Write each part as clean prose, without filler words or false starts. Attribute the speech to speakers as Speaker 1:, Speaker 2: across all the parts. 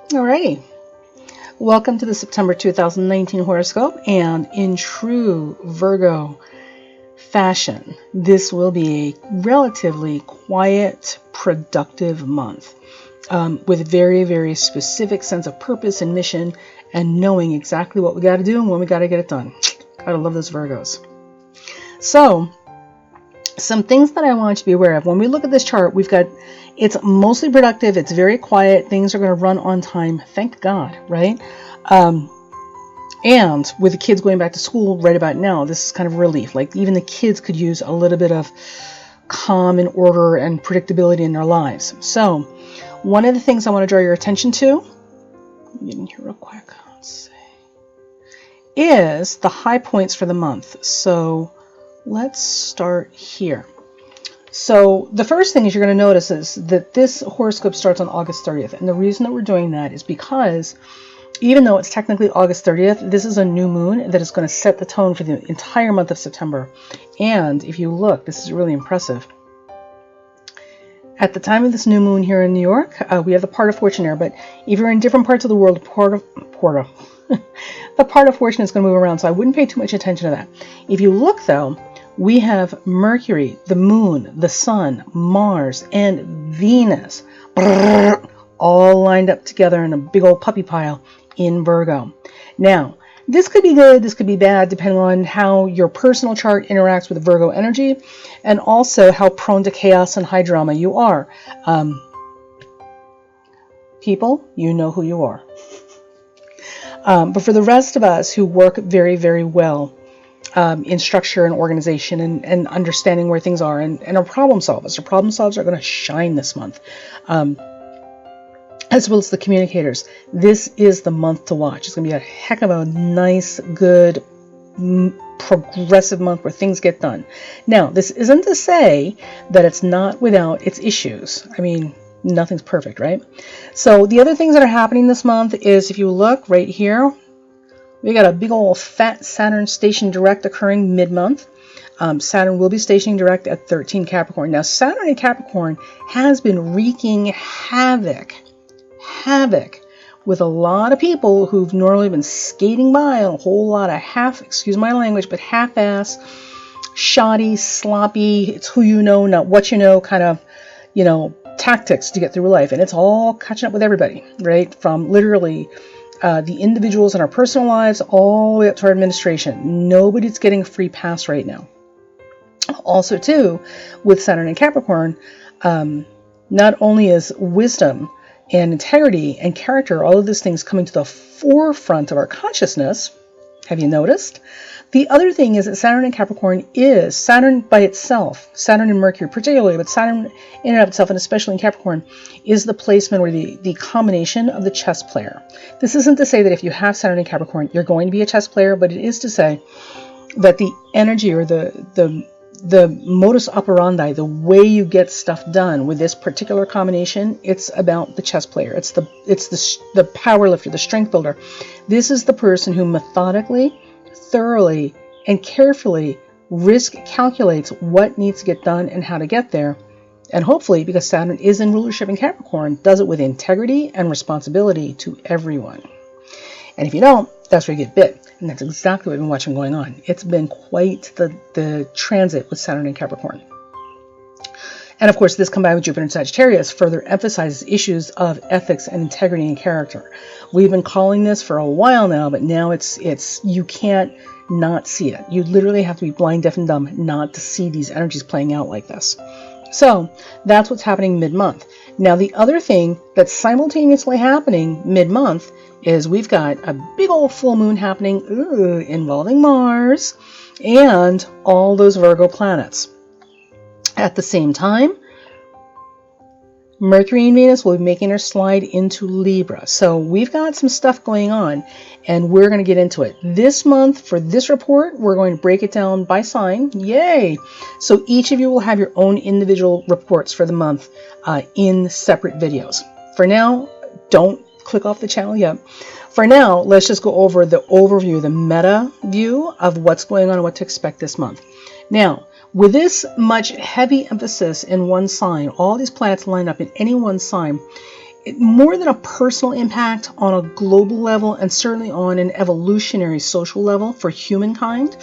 Speaker 1: Alrighty, welcome to the September 2019 horoscope, and in true Virgo fashion, this will be a relatively quiet, productive month with a very specific sense of purpose and mission and knowing exactly what we got to do and when we got to get it done. Gotta love those Virgos. So, some things that I want you to be aware of. When we look at this chart, it's mostly productive. It's very quiet. Things are going to run on time. Thank God, right? And with the kids going back to school right about now, this is kind of a relief. Like even the kids could use a little bit of calm and order and predictability in their lives. So one of the things I want to draw your attention to, get in here real quick, let's see, is the high points for the month. So let's start here. So the first thing is you're going to notice is that this horoscope starts on August 30th. And the reason that we're doing that is because even though it's technically August 30th, this is a new moon that is going to set the tone for the entire month of September. And if you look, this is really impressive. At the time of this new moon here in New York, we have the part of fortune there. But if you're in different parts of the world, the part of fortune is going to move around. So I wouldn't pay too much attention to that. If you look, though, we have Mercury, the moon, the sun, Mars, and Venus all lined up together in a big old puppy pile in Virgo. Now, this could be good, this could be bad, depending on how your personal chart interacts with Virgo energy and also how prone to chaos and high drama you are. People, you know who you are. But for the rest of us who work very well in structure and organization and understanding where things are and are problem solvers. The problem solvers are going to shine this month. As well as the communicators. This is the month to watch. It's going to be a heck of a nice, good, progressive month where things get done. Now, this isn't to say that it's not without its issues. I mean, nothing's perfect, right? So the other things that are happening this month is, if you look right here, we got a big old fat Saturn station direct occurring mid-month. Saturn will be stationing direct at 13 Capricorn. Now, Saturn in Capricorn has been wreaking havoc with a lot of people who've normally been skating by on a whole lot of half-ass, shoddy, sloppy, it's who you know, not what you know, kind of, tactics to get through life. And it's all catching up with everybody, right? From literally the individuals in our personal lives all the way up to our administration. Nobody's getting a free pass right now. Also, too, with Saturn and Capricorn, not only is wisdom and integrity and character, all of these things coming to the forefront of our consciousness. Have you noticed? The other thing is that Saturn and Capricorn is Saturn by itself, Saturn and Mercury particularly, but Saturn in and of itself, and especially in Capricorn, is the placement or the combination of the chess player. This isn't to say that if you have Saturn and Capricorn, you're going to be a chess player, but it is to say that the energy or the modus operandi, the way you get stuff done with this particular combination, it's about the chess player. It's the power lifter, the strength builder. This is the person who methodically, thoroughly, and carefully risk calculates what needs to get done and how to get there. And hopefully, because Saturn is in rulership in Capricorn, does it with integrity and responsibility to everyone. And if you don't, that's where you get bit. And that's exactly what we've been watching going on. It's been quite the transit with Saturn and Capricorn. And of course, this combined with Jupiter and Sagittarius further emphasizes issues of ethics and integrity and character. We've been calling this for a while now, but now it's you can't not see it. You literally have to be blind, deaf, and dumb not to see these energies playing out like this. So that's what's happening mid-month. Now, the other thing that's simultaneously happening mid-month is we've got a big old full moon happening involving Mars and all those Virgo planets. At the same time, Mercury and Venus will be making their slide into Libra. So we've got some stuff going on, and we're going to get into it. This month, for this report, we're going to break it down by sign. Yay! So each of you will have your own individual reports for the month in separate videos. For now, don't click off the channel yet. For now, let's just go over the overview, the meta view of what's going on and what to expect this month. Now, with this much heavy emphasis in one sign, all these planets line up in any one sign, more than a personal impact on a global level, and certainly on an evolutionary social level for humankind,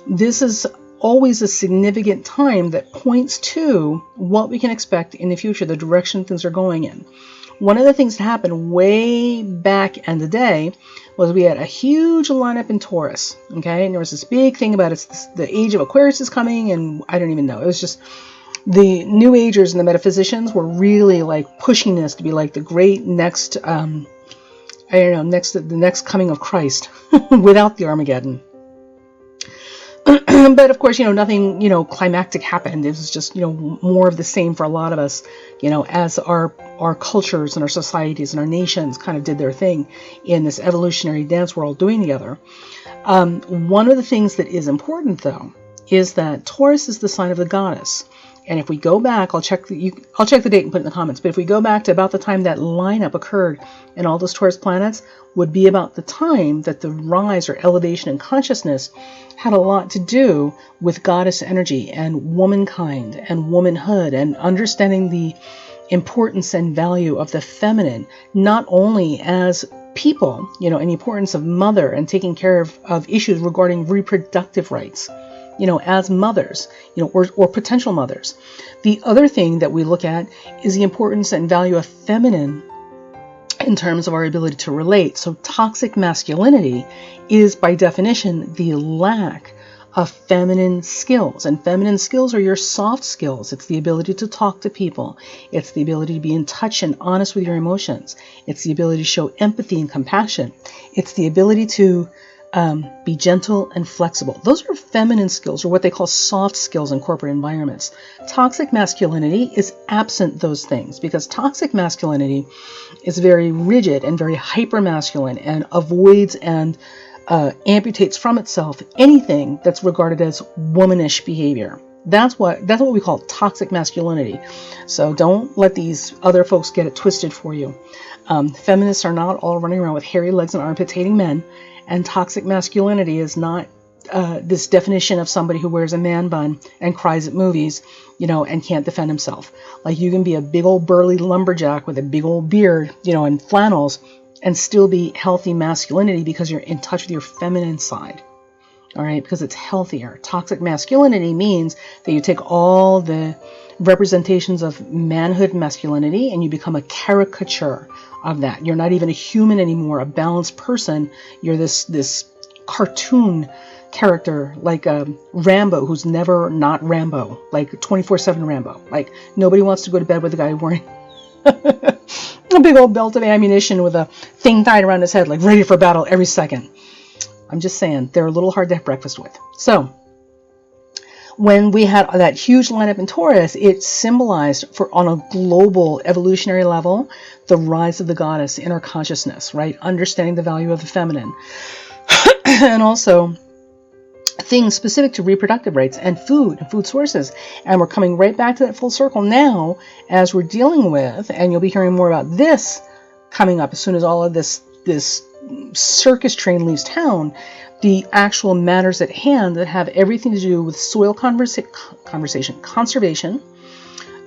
Speaker 1: this is always a significant time that points to what we can expect in the future, the direction things are going in. One of the things that happened way back in the day was we had a huge lineup in Taurus, okay? And there was this big thing about the age of Aquarius is coming, and I don't even know. It was just the New Agers and the metaphysicians were really like pushing this to be like the great next, the next coming of Christ without the Armageddon. But of course, nothing, climactic happened. It was just, more of the same for a lot of us, as our cultures and our societies and our nations kind of did their thing in this evolutionary dance we're all doing together. One of the things that is important, though, is that Taurus is the sign of the goddess. And if we go back, I'll check the date and put it in the comments. But if we go back to about the time that lineup occurred and all those Taurus planets would be about the time that the rise or elevation in consciousness had a lot to do with goddess energy and womankind and womanhood and understanding the importance and value of the feminine, not only as people, and the importance of mother and taking care of issues regarding reproductive rights, as mothers, or potential mothers. The other thing that we look at is the importance and value of feminine in terms of our ability to relate. So toxic masculinity is by definition the lack of feminine skills. And feminine skills are your soft skills. It's the ability to talk to people. It's the ability to be in touch and honest with your emotions. It's the ability to show empathy and compassion. It's the ability to be gentle and flexible. Those are feminine skills, or what they call soft skills in corporate environments. Toxic masculinity is absent those things, because toxic masculinity is very rigid and very hyper masculine and avoids and amputates from itself anything that's regarded as womanish behavior. That's what we call toxic masculinity. So don't let these other folks get it twisted for you. Feminists are not all running around with hairy legs and armpits hating men. And toxic masculinity is not this definition of somebody who wears a man bun and cries at movies, and can't defend himself. Like, you can be a big old burly lumberjack with a big old beard, and flannels, and still be healthy masculinity because you're in touch with your feminine side. All right, because it's healthier. Toxic masculinity means that you take all the representations of manhood masculinity and you become a caricature of that. You're not even a human anymore, a balanced person. You're this cartoon character like Rambo, who's never not Rambo, like 24/7 Rambo. Like, nobody wants to go to bed with a guy wearing a big old belt of ammunition with a thing tied around his head, like ready for battle every second. I'm just saying, they're a little hard to have breakfast with. So when we had that huge lineup in Taurus, it symbolized, on a global evolutionary level, the rise of the goddess in our consciousness, right? Understanding the value of the feminine. And also things specific to reproductive rights and food sources. And we're coming right back to that full circle now as we're dealing with, and you'll be hearing more about this coming up as soon as all of this circus train leaves town, the actual matters at hand that have everything to do with soil conservation,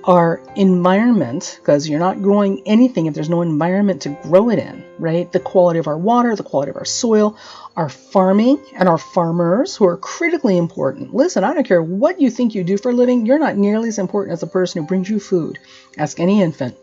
Speaker 1: our environment, because you're not growing anything if there's no environment to grow it in, right? The quality of our water, the quality of our soil, our farming, and our farmers, who are critically important. Listen, I don't care what you think you do for a living, you're not nearly as important as the person who brings you food. Ask any infant.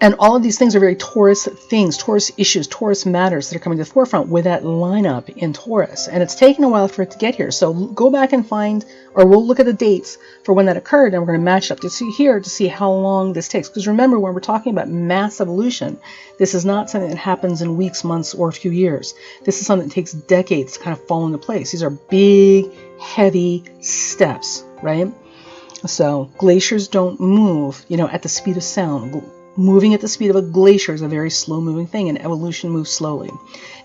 Speaker 1: And all of these things are very Taurus things, Taurus issues, Taurus matters that are coming to the forefront with that lineup in Taurus. And it's taken a while for it to get here. So go back and find, or we'll look at the dates for when that occurred, and we're going to match it up to see how long this takes. Because remember, when we're talking about mass evolution, this is not something that happens in weeks, months, or a few years. This is something that takes decades to kind of fall into place. These are big, heavy steps, right? So glaciers don't move, at the speed of sound. Moving at the speed of a glacier is a very slow-moving thing, and evolution moves slowly.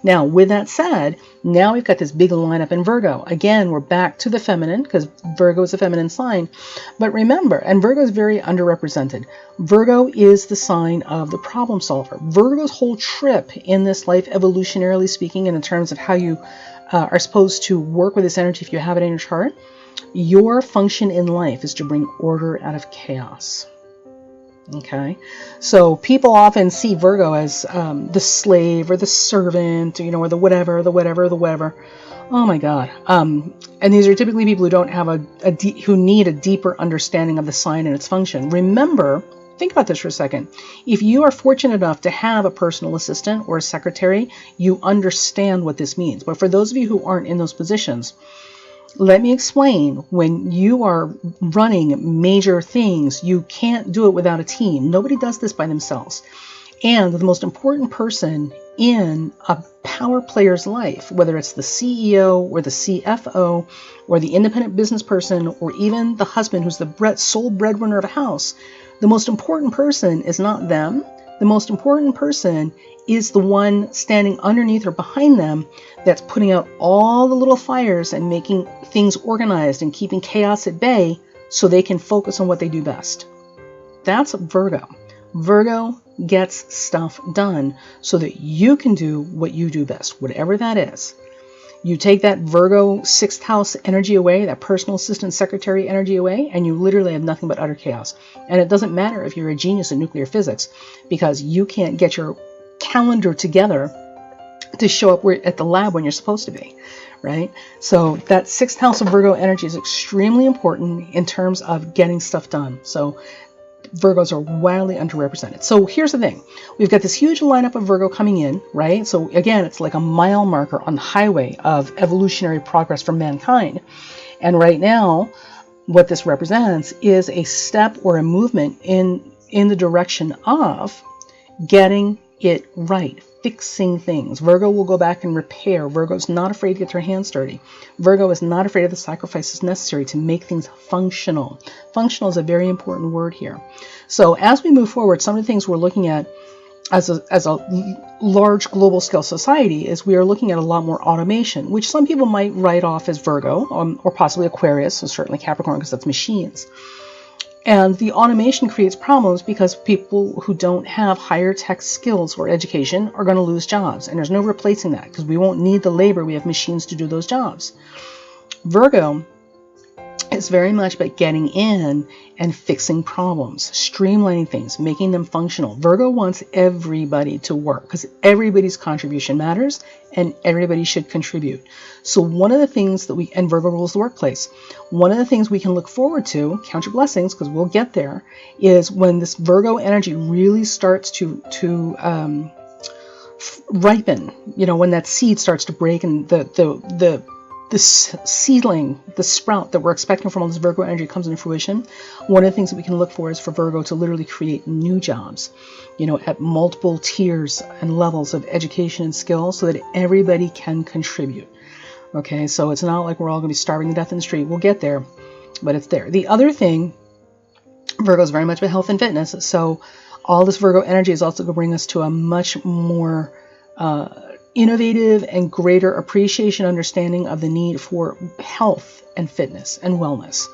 Speaker 1: Now, with that said, now we've got this big lineup in Virgo. Again, we're back to the feminine, because Virgo is a feminine sign. But remember, and Virgo is very underrepresented, Virgo is the sign of the problem solver. Virgo's whole trip in this life, evolutionarily speaking, and in terms of how you are supposed to work with this energy if you have it in your chart, your function in life is to bring order out of chaos. Okay, so people often see Virgo as the slave or the servant, or the whatever, the whatever, the whatever. Oh my God. And these are typically people who don't have who need a deeper understanding of the sign and its function. Remember, think about this for a second. If you are fortunate enough to have a personal assistant or a secretary, you understand what this means. But for those of you who aren't in those positions, let me explain. When you are running major things, you can't do it without a team. Nobody does this by themselves. And the most important person in a power player's life, whether it's the CEO or the CFO or the independent business person or even the husband who's the sole breadwinner of a house, the most important person is not them. The most important person is the one standing underneath or behind them that's putting out all the little fires and making things organized and keeping chaos at bay so they can focus on what they do best. That's Virgo. Virgo gets stuff done so that you can do what you do best, whatever that is. You take that Virgo 6th house energy away, that personal assistant secretary energy away, and you literally have nothing but utter chaos. And it doesn't matter if you're a genius in nuclear physics, because you can't get your calendar together to show up at the lab when you're supposed to be, right? So that 6th house of Virgo energy is extremely important in terms of getting stuff done. So Virgos are wildly underrepresented. So here's the thing. We've got this huge lineup of Virgo coming in, right? So again, it's like a mile marker on the highway of evolutionary progress for mankind. And right now, what this represents is a step or a movement in the direction of getting it right, fixing things. Virgo will go back and repair. Virgo's not afraid to get their hands dirty. Virgo is not afraid of the sacrifices necessary to make things functional. Functional is a very important word here. So as we move forward, some of the things we're looking at as a large global scale society is we are looking at a lot more automation, which some people might write off as Virgo, or possibly Aquarius, and certainly Capricorn, because that's machines. And the automation creates problems because people who don't have higher tech skills or education are going to lose jobs. And there's no replacing that because we won't need the labor. We have machines to do those jobs. Virgo is very much about getting in and fixing problems, streamlining things, making them functional. Virgo wants everybody to work because everybody's contribution matters and everybody should contribute. So one of the things that and Virgo rules the workplace. One of the things we can look forward to, count your blessings because we'll get there, is when this Virgo energy really starts to ripen, when that seed starts to break and the seedling, the sprout that we're expecting from all this Virgo energy comes into fruition. One of the things that we can look for is for Virgo to literally create new jobs, at multiple tiers and levels of education and skill so that everybody can contribute. Okay, so it's not like we're all going to be starving to death in the street. We'll get there, but it's there. The other thing, Virgo is very much about health and fitness. So all this Virgo energy is also going to bring us to a much more innovative and greater appreciation, understanding of the need for health and fitness and wellness.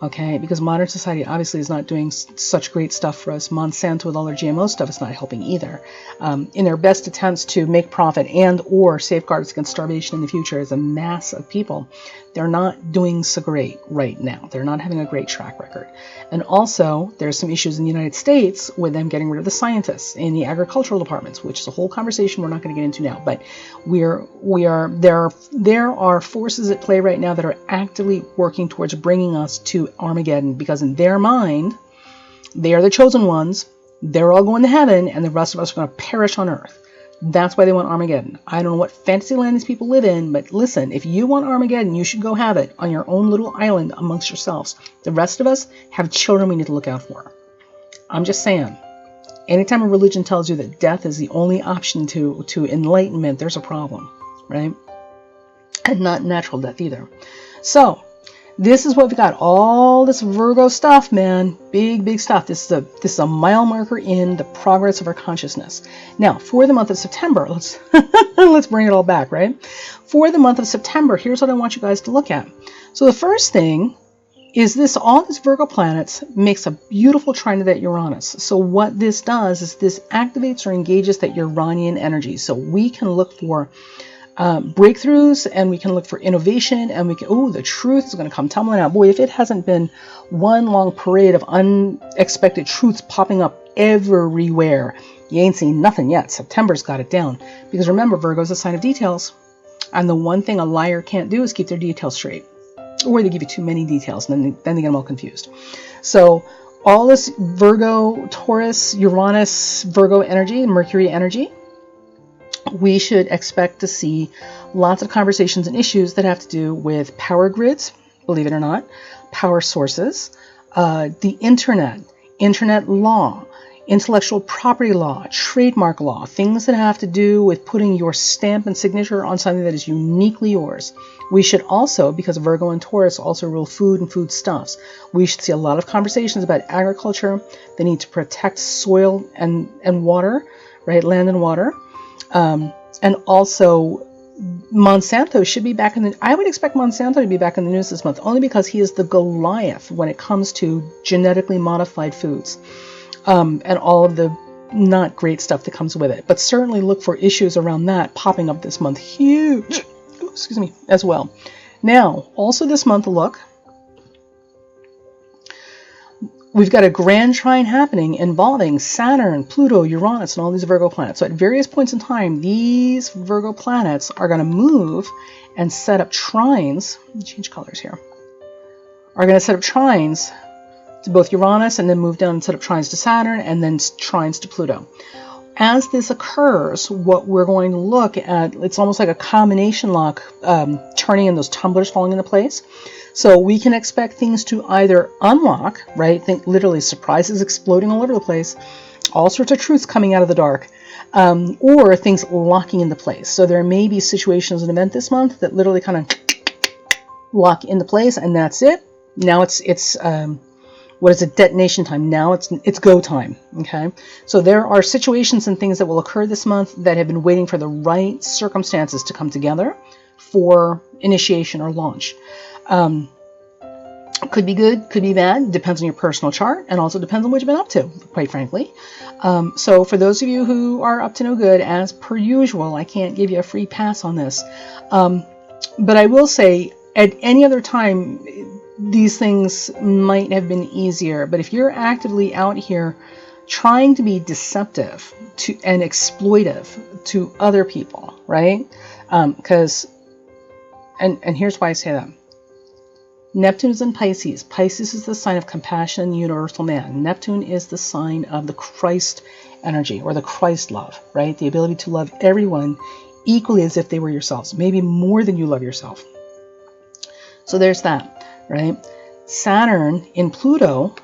Speaker 1: Okay, because modern society obviously is not doing such great stuff for us. Monsanto with all their GMO stuff is not helping either. In their best attempts to make profit and or safeguard us against starvation in the future as a mass of people, they're not doing so great right now. They're not having a great track record. And also, there's some issues in the United States with them getting rid of the scientists in the agricultural departments, which is a whole conversation we're not going to get into now. But there are forces at play right now that are actively working towards bringing us to Armageddon, because in their mind, they are the chosen ones. They're all going to heaven, and the rest of us are going to perish on earth. That's why they want Armageddon. I don't know what fantasy land these people live in, but listen, if you want Armageddon, you should go have it on your own little island amongst yourselves. The rest of us have children we need to look out for. I'm just saying, anytime a religion tells you that death is the only option to enlightenment, there's a problem, right? And not natural death either. So, this is what we got. All this Virgo stuff, man. Big stuff. This is a mile marker in the progress of our consciousness. Now, for the month of September, let's bring it all back, right? For the month of September, here's what I want you guys to look at. So the first thing is all these Virgo planets makes a beautiful trine to that Uranus. So what this does is this activates or engages that Uranian energy. So we can look for breakthroughs, and we can look for innovation, and we can, oh, the truth is going to come tumbling out. Boy, if it hasn't been one long parade of unexpected truths popping up everywhere, you ain't seen nothing yet. September's got it down. Because remember, Virgo's a sign of details. And the one thing a liar can't do is keep their details straight. Or they give you too many details, and then they get them all confused. So all this Virgo, Taurus, Uranus, Virgo energy, Mercury energy, we should expect to see lots of conversations and issues that have to do with power grids, believe it or not, power sources, the internet law, intellectual property law, trademark law, things that have to do with putting your stamp and signature on something that is uniquely yours. We should also, because Virgo and Taurus also rule food and foodstuffs, we should see a lot of conversations about agriculture, the need to protect soil and water, right, land and water. And also Monsanto should be back in the, I would expect Monsanto to be back in the news this month, only because he is the Goliath when it comes to genetically modified foods, and all of the not great stuff that comes with it. But certainly look for issues around that popping up this month, huge, excuse me, as well. Now, also this month, look, we've got a grand trine happening involving Saturn, Pluto, Uranus, and all these Virgo planets. So at various points in time, these Virgo planets are going to move and set up trines. Change colors here. Are going to set up trines to both Uranus, and then move down and set up trines to Saturn, and then trines to Pluto. As this occurs, what we're going to look at, it's almost like a combination lock, turning and those tumblers falling into place. So we can expect things to either unlock, right? Think literally surprises exploding all over the place, all sorts of truths coming out of the dark, or things locking into place. So there may be situations and event this month that literally kind of lock into place, and that's it. Now it's what is it? Detonation time. Now it's go time. Okay. So there are situations and things that will occur this month that have been waiting for the right circumstances to come together for initiation or launch. Could be good, could be bad, depends on your personal chart, and also depends on what you've been up to, quite frankly. So for those of you who are up to no good, as per usual, I can't give you a free pass on this. But I will say, at any other time, these things might have been easier. But if you're actively out here trying to be deceptive and exploitive to other people, right? Because, and here's why I say that. Neptune is in Pisces. Pisces is the sign of compassion and universal man. Neptune is the sign of the Christ energy, or the Christ love, right? The ability to love everyone equally as if they were yourselves, maybe more than you love yourself. So there's that, right? Saturn in Pluto,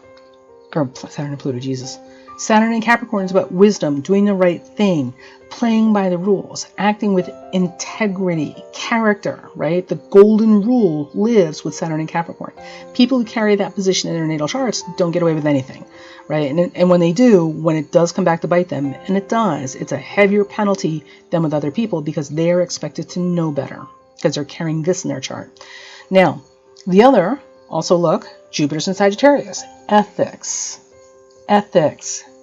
Speaker 1: Saturn in Capricorn is about wisdom, doing the right thing, playing by the rules, acting with integrity, character, right? The golden rule lives with Saturn in Capricorn. People who carry that position in their natal charts don't get away with anything, right? And when they do, when it does come back to bite them, and it does, it's a heavier penalty than with other people because they are expected to know better because they're carrying this in their chart. Now, the other, also look, Jupiter's in Sagittarius. Ethics,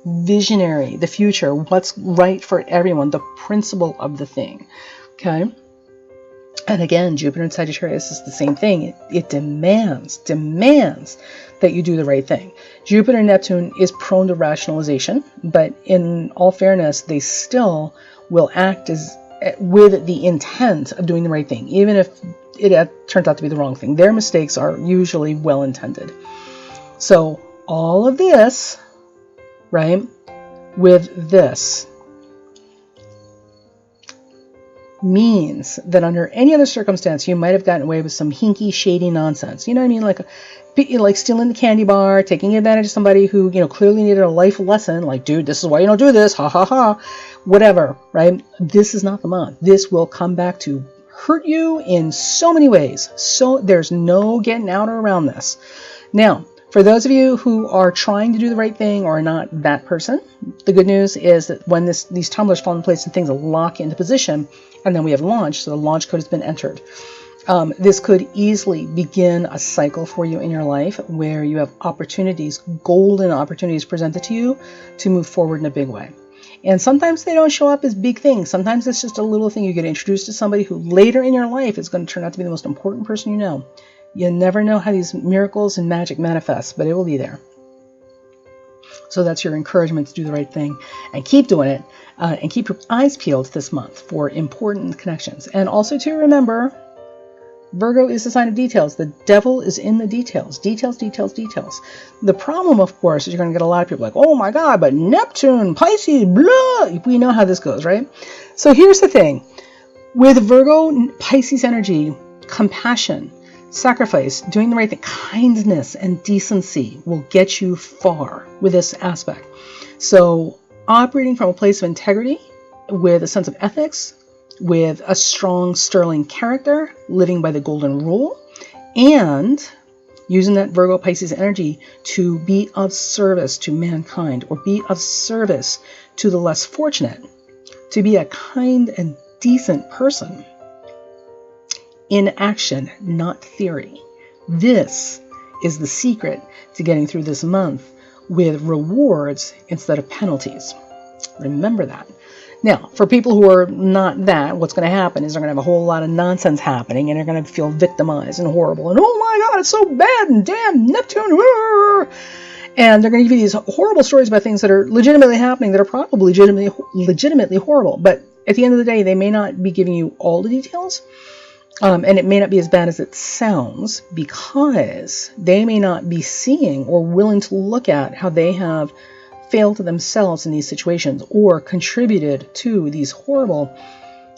Speaker 1: visionary, the future, what's right for everyone, the principle of the thing, okay? And again, Jupiter in Sagittarius is the same thing. It demands that you do the right thing. Jupiter and Neptune is prone to rationalization, but in all fairness, they still will act as with the intent of doing the right thing, even if it turns out to be the wrong thing. Their mistakes are usually well intended. So all of this, right, with this means that under any other circumstance you might have gotten away with some hinky, shady nonsense. You know what I mean? Like stealing the candy bar, taking advantage of somebody who, clearly needed a life lesson, like, dude, this is why you don't do this, ha ha ha, whatever, right? This is not the month. This will come back to hurt you in so many ways. So there's no getting out or around this. Now, for those of you who are trying to do the right thing or are not that person, the good news is that when these tumblers fall in place and things lock into position, and then we have launch, so the launch code has been entered. This could easily begin a cycle for you in your life where you have opportunities, golden opportunities presented to you to move forward in a big way. And sometimes they don't show up as big things. Sometimes it's just a little thing. You get introduced to somebody who later in your life is going to turn out to be the most important person you know. You never know how these miracles and magic manifest, but it will be there. So that's your encouragement to do the right thing and keep doing it, and keep your eyes peeled this month for important connections. And also to remember, Virgo is the sign of details. The devil is in the details. Details, details, details. The problem, of course, is you're going to get a lot of people like, oh my God, but Neptune, Pisces, blah. We know how this goes, right? So here's the thing. With Virgo, Pisces energy, compassion, sacrifice, doing the right thing, kindness and decency will get you far with this aspect. So operating from a place of integrity with a sense of ethics, with a strong sterling character, living by the golden rule, and using that Virgo Pisces energy to be of service to mankind or be of service to the less fortunate, to be a kind and decent person in action, not theory. This is the secret to getting through this month with rewards instead of penalties. Remember that. Now, for people who are not that, what's going to happen is they're going to have a whole lot of nonsense happening, and they're going to feel victimized and horrible, and oh my God, it's so bad, and damn Neptune, and they're going to give you these horrible stories about things that are legitimately happening, that are probably legitimately horrible, but at the end of the day, they may not be giving you all the details, and it may not be as bad as it sounds, because they may not be seeing or willing to look at how they have failed to themselves in these situations or contributed to these horrible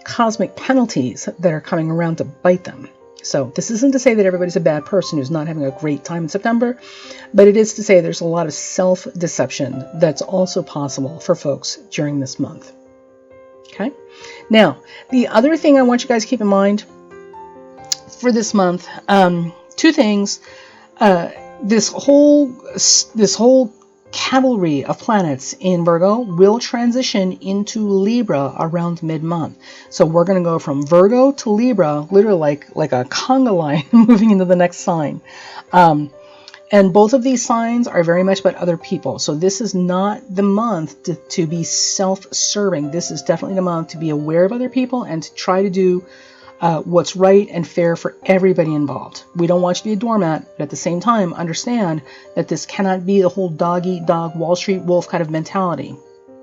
Speaker 1: cosmic penalties that are coming around to bite them. So this isn't to say that everybody's a bad person who's not having a great time in September, but it is to say there's a lot of self-deception that's also possible for folks during this month. Okay. Now, the other thing I want you guys to keep in mind for this month, two things. This whole cavalry of planets in Virgo will transition into Libra around mid-month. So we're going to go from Virgo to Libra, literally like a conga line moving into the next sign. And both of these signs are very much about other people. So this is not the month to be self-serving. This is definitely the month to be aware of other people and to try to do what's right and fair for everybody involved. We don't want you to be a doormat, but at the same time, understand that this cannot be the whole dog-eat-dog, Wall Street wolf kind of mentality.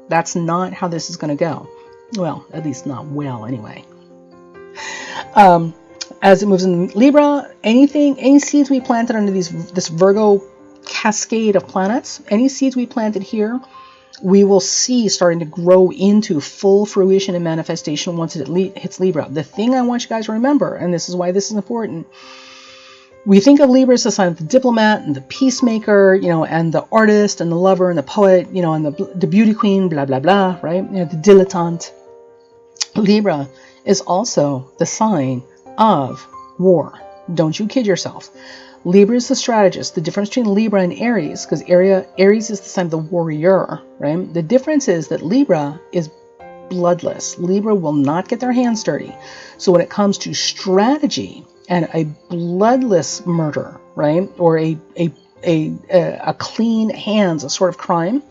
Speaker 1: That's not how this is going to go. Well, at least not well, anyway. As it moves in Libra, any seeds we planted under this Virgo cascade of planets, any seeds we planted here, we will see starting to grow into full fruition and manifestation once it hits Libra. The thing I want you guys to remember, and this is why this is important, we think of Libra as the sign of the diplomat and the peacemaker, and the artist and the lover and the poet, and the beauty queen, blah, blah, blah, right? The dilettante. Libra is also the sign of war. Don't you kid yourself. Libra is the strategist. The difference between Libra and Aries, because Aries is the sign of the warrior, right? The difference is that Libra is bloodless. Libra will not get their hands dirty. So when it comes to strategy and a bloodless murder, right, or a clean hands, a sort of crime,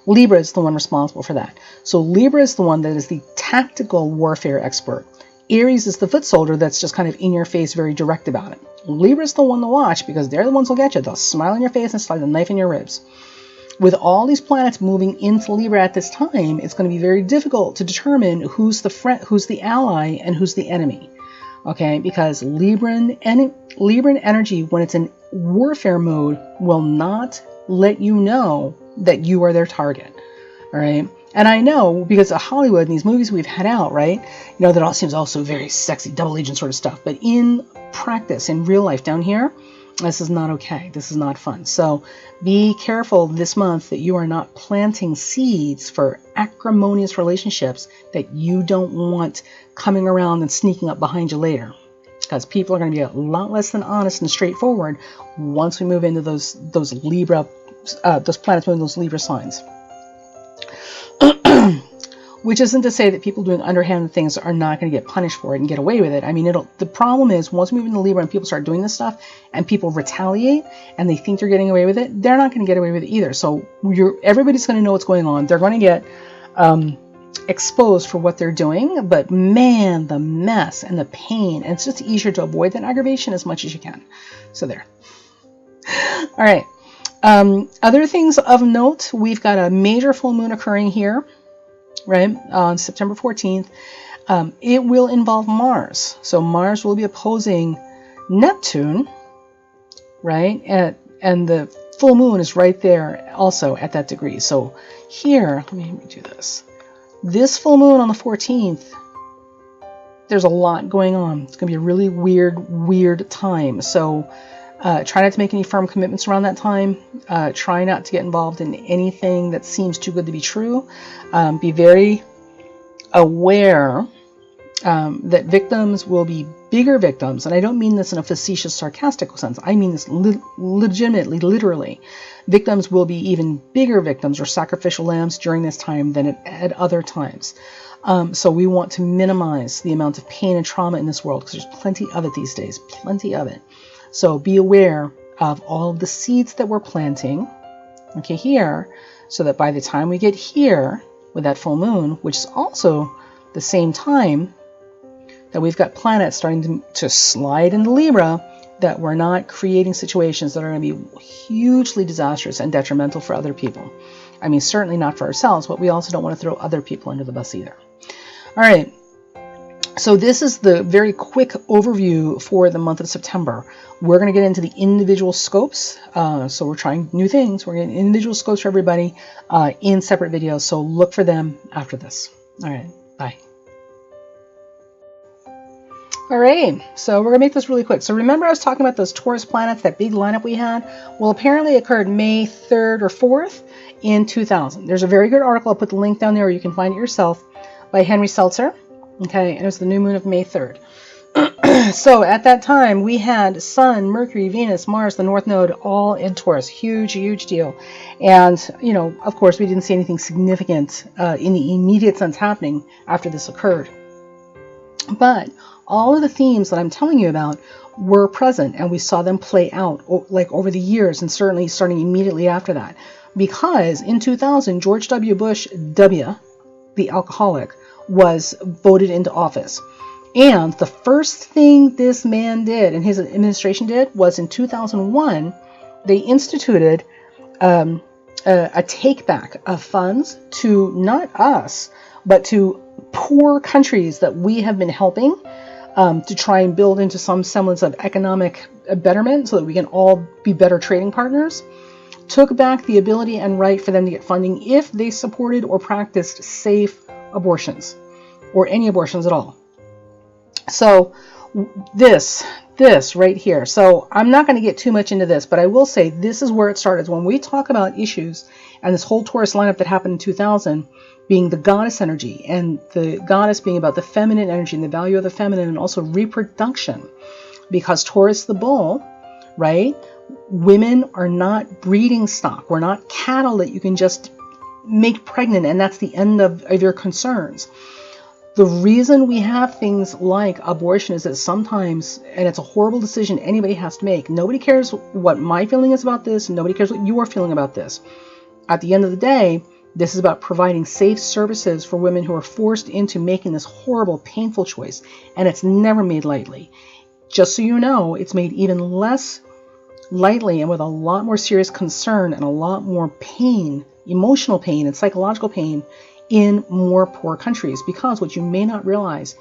Speaker 1: Libra is the one responsible for that. So Libra is the one that is the tactical warfare expert. Aries is the foot soldier that's just kind of in your face, very direct about it. Libra's the one to watch because they're the ones who'll get you. They'll smile in your face and slide a knife in your ribs. With all these planets moving into Libra at this time, it's going to be very difficult to determine who's the friend, who's the ally, and who's the enemy. Okay, because Libran energy, when it's in warfare mode, will not let you know that you are their target. All right. And I know because of Hollywood and these movies we've had out, right? That all seems also very sexy, double agent sort of stuff. But in practice, in real life down here, this is not okay. This is not fun. So be careful this month that you are not planting seeds for acrimonious relationships that you don't want coming around and sneaking up behind you later. Because people are going to be a lot less than honest and straightforward once we move into those Libra, those planets moving those Libra signs. Which isn't to say that people doing underhand things are not going to get punished for it and get away with it. I mean, the problem is once we move into Libra and people start doing this stuff and people retaliate and they think they're getting away with it, they're not going to get away with it either. So everybody's going to know what's going on. They're going to get exposed for what they're doing, but man, the mess and the pain, and it's just easier to avoid that aggravation as much as you can. So there. All right. Other things of note, we've got a major full moon occurring here, right, on September 14th. It will involve Mars. So Mars will be opposing Neptune, right? And the full moon is right there also at that degree. So here, let me do this. This full moon on the 14th, there's a lot going on. It's going to be a really weird time. So try not to make any firm commitments around that time. Try not to get involved in anything that seems too good to be true. Be very aware that victims will be bigger victims. And I don't mean this in a facetious, sarcastic sense. I mean this legitimately, literally. Victims will be even bigger victims or sacrificial lambs during this time than at other times. So we want to minimize the amount of pain and trauma in this world because there's plenty of it these days, plenty of it. So be aware of all of the seeds that we're planting, okay, here, so that by the time we get here with that full moon, which is also the same time that we've got planets starting to slide into Libra, that we're not creating situations that are going to be hugely disastrous and detrimental for other people. I mean, certainly not for ourselves, but we also don't want to throw other people under the bus either. All right. So this is the very quick overview for the month of September. We're going to get into the individual scopes. So we're trying new things. We're getting individual scopes for everybody in separate videos. So look for them after this. All right. Bye. All right, so we're going to make this really quick. So remember I was talking about those Taurus planets, that big lineup we had? Well, apparently it occurred May 3rd or 4th in 2000. There's a very good article. I'll put the link down there or you can find it yourself by Henry Seltzer. Okay, and it was the new moon of May 3rd. So at that time, we had Sun, Mercury, Venus, Mars, the North Node, all in Taurus. Huge deal. And, you know, of course, we didn't see anything significant in the immediate sense happening after this occurred. But all of the themes that I'm telling you about were present, and we saw them play out like over the years, and certainly starting immediately after that. Because in 2000, George W. Bush, the alcoholic, was voted into office. And the first thing this man did and his administration did was in 2001, they instituted a take back of funds to not us, but to poor countries that we have been helping to try and build into some semblance of economic betterment so that we can all be better trading partners. Took back the ability and right for them to get funding if they supported or practiced safe abortions or any abortions at all. So this right here. So I'm not going to get too much into this, but I will say this is where it started. When we talk about issues and this whole Taurus lineup that happened in 2000 being the goddess energy, and the goddess being about the feminine energy and the value of the feminine and also reproduction, because Taurus the bull, right? Women are not breeding stock. We're not cattle that you can just make pregnant and that's the end of your concerns. The reason we have things like abortion is that sometimes, and it's a horrible decision anybody has to make. Nobody cares what my feeling is about this. Nobody cares what you are feeling about this. At the end of the day, this is about providing safe services for women who are forced into making this horrible, painful choice. And it's never made lightly. Just so you know, it's made even less lightly and with a lot more serious concern and a lot more pain, emotional pain and psychological pain in more poor countries. Because what you may not realize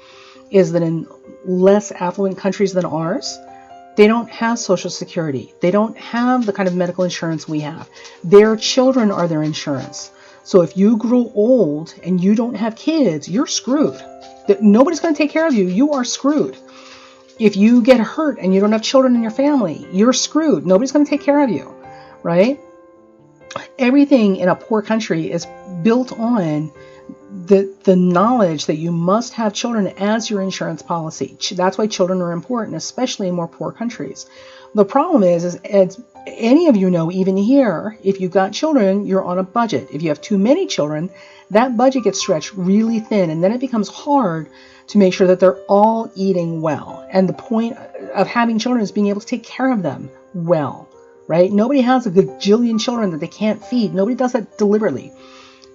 Speaker 1: is that in less affluent countries than ours, they don't have Social Security. They don't have the kind of medical insurance we have. Their children are their insurance. So if you grow old and you don't have kids, you're screwed. Nobody's going to take care of you. You are screwed. If you get hurt and you don't have children in your family, you're screwed. Nobody's going to take care of you, right? Everything in a poor country is built on the knowledge that you must have children as your insurance policy. That's why children are important, especially in more poor countries. The problem is as any of you know, even here, if you've got children, you're on a budget. If you have too many children, that budget gets stretched really thin, and then it becomes hard to make sure that they're all eating well. And the point of having children is being able to take care of them well, right? Nobody has a gajillion children that they can't feed. Nobody does that deliberately.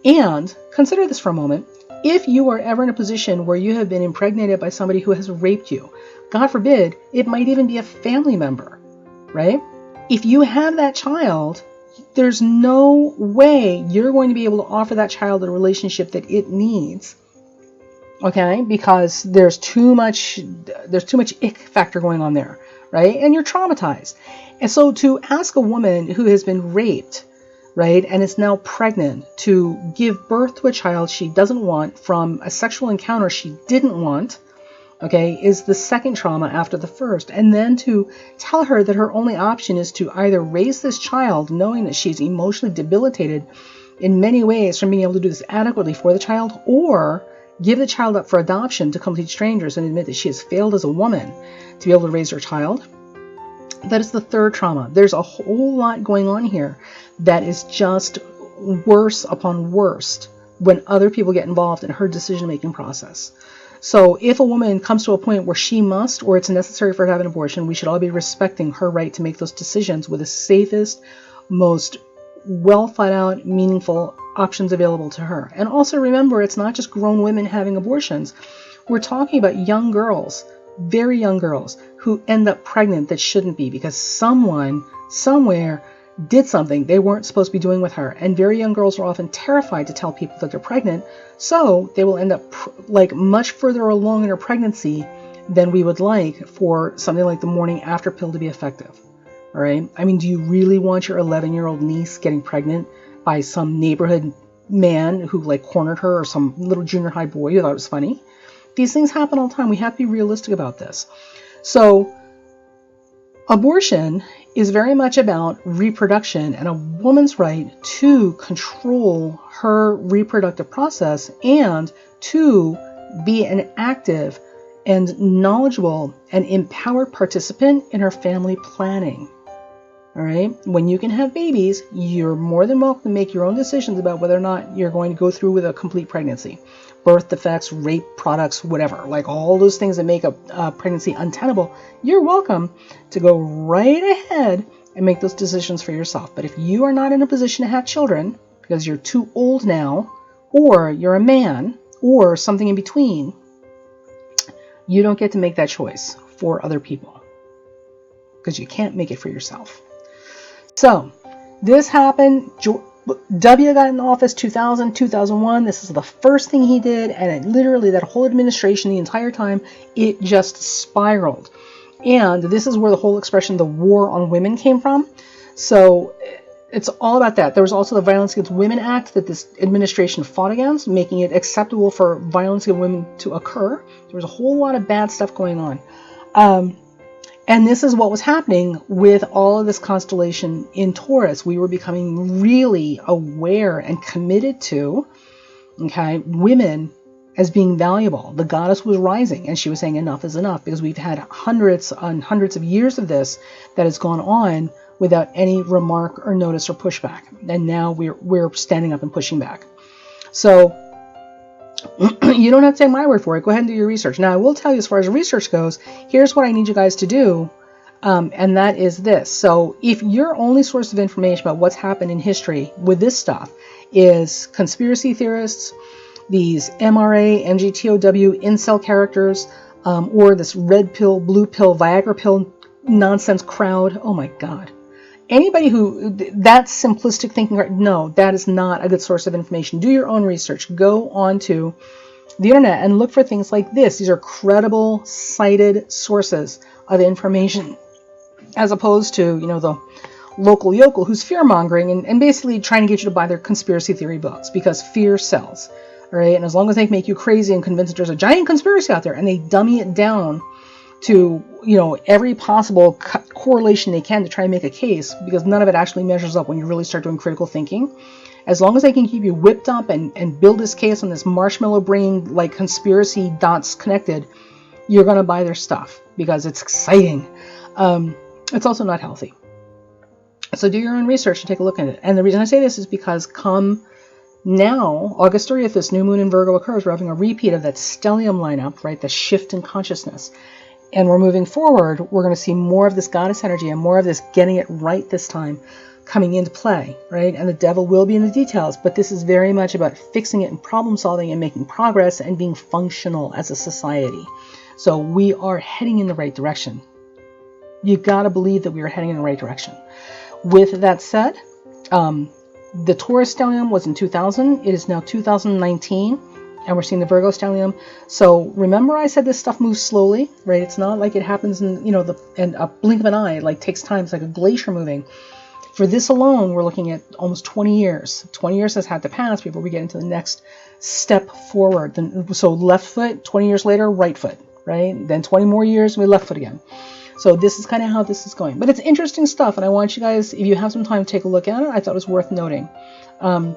Speaker 1: And consider this for a moment. If you are ever in a position where you have been impregnated by somebody who has raped you, God forbid, it might even be a family member, right? If you have that child, there's no way you're going to be able to offer that child the relationship that it needs. Okay, because there's too much ick factor going on there, right? And you're traumatized. And so to ask a woman who has been raped, right, and is now pregnant to give birth to a child she doesn't want from a sexual encounter she didn't want, okay, is the second trauma after the first. And then to tell her that her only option is to either raise this child knowing that she's emotionally debilitated in many ways from being able to do this adequately for the child, or give the child up for adoption to complete strangers and admit that she has failed as a woman to be able to raise her child. That is the third trauma. There's a whole lot going on here that is just worse upon worst when other people get involved in her decision-making process. So if a woman comes to a point where she must, or it's necessary for her to have an abortion, we should all be respecting her right to make those decisions with the safest, most well thought out, meaningful options available to her. And also remember, it's not just grown women having abortions. We're talking about young girls, very young girls, who end up pregnant that shouldn't be because someone, somewhere, did something they weren't supposed to be doing with her. And very young girls are often terrified to tell people that they're pregnant, so they will end up like much further along in her pregnancy than we would like for something like the morning after pill to be effective. All right. I mean, do you really want your 11-year-old niece getting pregnant by some neighborhood man who like cornered her, or some little junior high boy who thought it was funny? These things happen all the time. We have to be realistic about this. So abortion is very much about reproduction and a woman's right to control her reproductive process and to be an active and knowledgeable and empowered participant in her family planning. All right. When you can have babies, you're more than welcome to make your own decisions about whether or not you're going to go through with a complete pregnancy. Birth defects, rape products, whatever, like all those things that make a pregnancy untenable, you're welcome to go right ahead and make those decisions for yourself. But if you are not in a position to have children because you're too old now, or you're a man, or something in between, you don't get to make that choice for other people because you can't make it for yourself. So this happened. W got in office 2000, 2001. This is the first thing he did. And it literally, that whole administration, the entire time, it just spiraled. And this is where the whole expression, the war on women, came from. So it's all about that. There was also the Violence Against Women Act that this administration fought against, making it acceptable for violence against women to occur. There was a whole lot of bad stuff going on. And this is what was happening with all of this constellation in Taurus. We were becoming really aware and committed to, okay, women as being valuable. The goddess was rising, and she was saying enough is enough, because we've had hundreds and hundreds of years of this that has gone on without any remark or notice or pushback. And now we're standing up and pushing back. So you don't have to take my word for it. Go ahead and do your research. Now, I will tell you, as far as research goes, here's what I need you guys to do, and that is this. So if your only source of information about what's happened in history with this stuff is conspiracy theorists, these MRA, MGTOW, incel characters, or this red pill, blue pill, Viagra pill nonsense crowd, oh my God. Anybody who, that simplistic thinking, no, that is not a good source of information. Do your own research. Go onto the internet and look for things like this. These are credible, cited sources of information, as opposed to, the local yokel who's fear-mongering and basically trying to get you to buy their conspiracy theory books, because fear sells, all right? And as long as they can make you crazy and convince that there's a giant conspiracy out there, and they dummy it down to, every possible correlation they can to try and make a case, because none of it actually measures up when you really start doing critical thinking. As long as they can keep you whipped up and build this case on this marshmallow brain, like conspiracy dots connected, you're going to buy their stuff because it's exciting. It's also not healthy. So do your own research and take a look at it. And the reason I say this is because come now, August 30th, this new moon in Virgo occurs. We're having a repeat of that stellium lineup, right? The shift in consciousness. And we're moving forward. We're going to see more of this goddess energy and more of this getting it right this time. coming into play, right? And the devil will be in the details, but this is very much about fixing it and problem solving and making progress and being functional as a society. So we are heading in the right direction. You've got to believe that we are heading in the right direction. With that said, the Taurus stellium was in 2000. It is now 2019, and we're seeing the Virgo stellium. So remember, I said this stuff moves slowly, right? It's not like it happens in, in a blink of an eye. It takes time. It's like a glacier moving. For this alone, we're looking at almost 20 years. 20 years has had to pass before we get into the next step forward. So left foot, 20 years later, right foot, right? Then 20 more years, we left foot again. So this is kind of how this is going. But it's interesting stuff, and I want you guys, if you have some time to take a look at it, I thought it was worth noting. And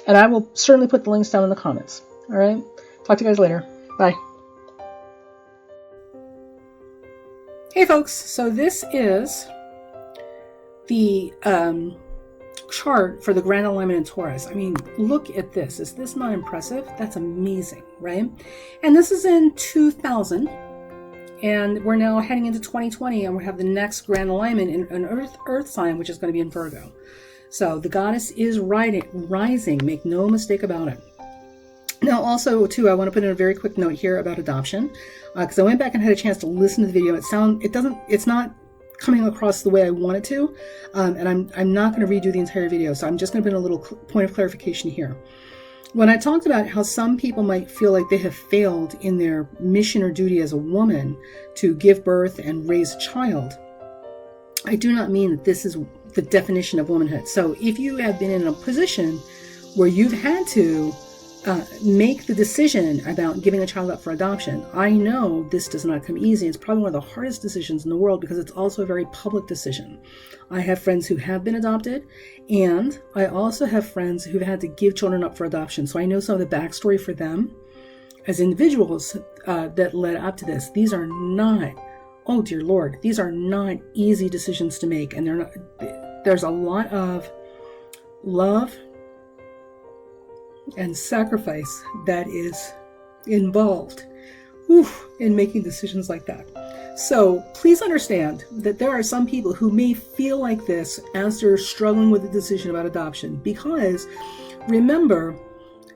Speaker 1: I will certainly put the links down in the comments. All right? Talk to you guys later. Bye. Hey, folks. So this is the chart for the grand alignment in Taurus. I mean, look at this. Is this not impressive? That's amazing, right? And this is in 2000. And we're now heading into 2020, and we have the next grand alignment in an Earth sign, which is going to be in Virgo. So the goddess is rising. Make no mistake about it. Now, also, too, I want to put in a very quick note here about adoption, because I went back and had a chance to listen to the video. It's not coming across the way I want it to, and I'm not going to redo the entire video. So I'm just going to put in a little point of clarification here. When I talked about how some people might feel like they have failed in their mission or duty as a woman to give birth and raise a child, I do not mean that this is the definition of womanhood. So if you have been in a position where you've had to make the decision about giving a child up for adoption, I know this does not come easy. It's probably one of the hardest decisions in the world because it's also a very public decision. I have friends who have been adopted, and I also have friends who've had to give children up for adoption. So I know some of the backstory for them as individuals that led up to this. These are not, oh dear Lord, these are not easy decisions to make. And there's a lot of love and sacrifice that is involved in making decisions like that. So please understand that there are some people who may feel like this as they're struggling with the decision about adoption, because remember,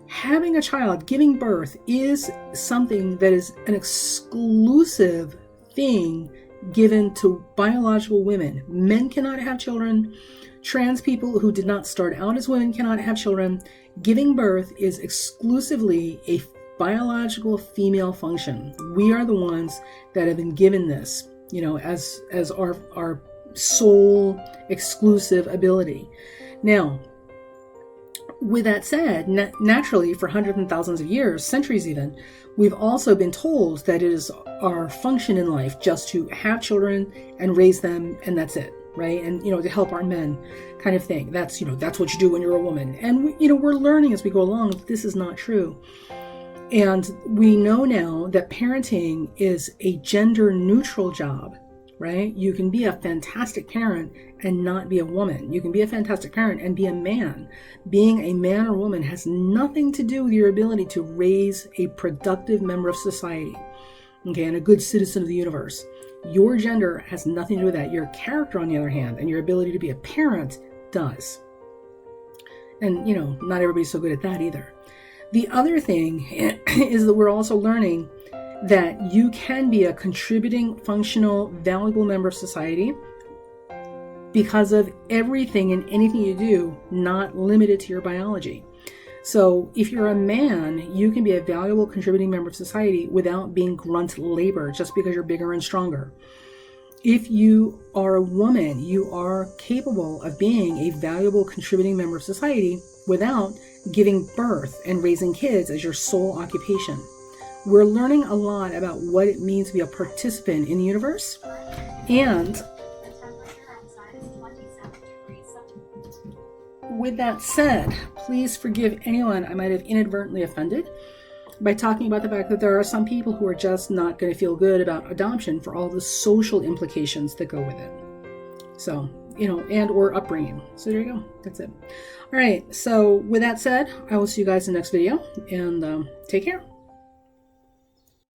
Speaker 1: having a child, giving birth, is something that is an exclusive thing given to biological women. Men cannot have children. Trans people who did not start out as women cannot have children. Giving birth is exclusively a biological female function. We are the ones that have been given this, as our sole exclusive ability. Now, with that said, naturally, for hundreds and thousands of years, centuries even, we've also been told that it is our function in life just to have children and raise them, and that's it, right? And, to help our men, kind of thing. That's what you do when you're a woman. And, we're learning as we go along that this is not true. And we know now that parenting is a gender neutral job, right? You can be a fantastic parent and not be a woman. You can be a fantastic parent and be a man. Being a man or woman has nothing to do with your ability to raise a productive member of society, okay, and a good citizen of the universe. Your gender has nothing to do with that. Your character, on the other hand, and your ability to be a parent does. And, not everybody's so good at that either. The other thing is that we're also learning that you can be a contributing, functional, valuable member of society because of everything and anything you do, not limited to your biology. So if you're a man, you can be a valuable, contributing member of society without being grunt labor just because you're bigger and stronger. If you are a woman, you are capable of being a valuable, contributing member of society without giving birth and raising kids as your sole occupation. We're learning a lot about what it means to be a participant in the universe. And with that said, please forgive anyone I might have inadvertently offended by talking about the fact that there are some people who are just not going to feel good about adoption for all the social implications that go with it. So, and or upbringing. So there you go. That's it. All right. So with that said, I will see you guys in the next video, and take care.